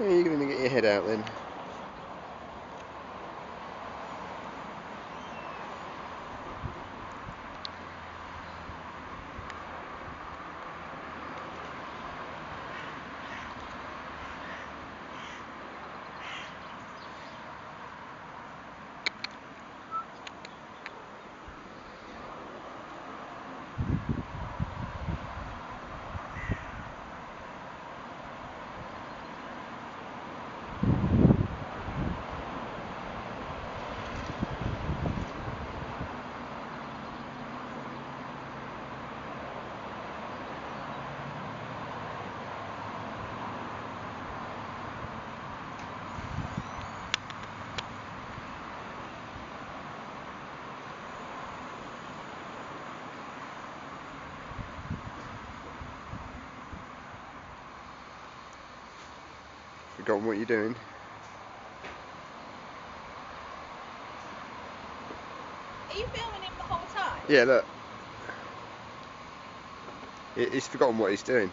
You're going to get your head out then. Forgotten what you're doing. Are you filming him the whole time? Yeah, look. He's forgotten what he's doing.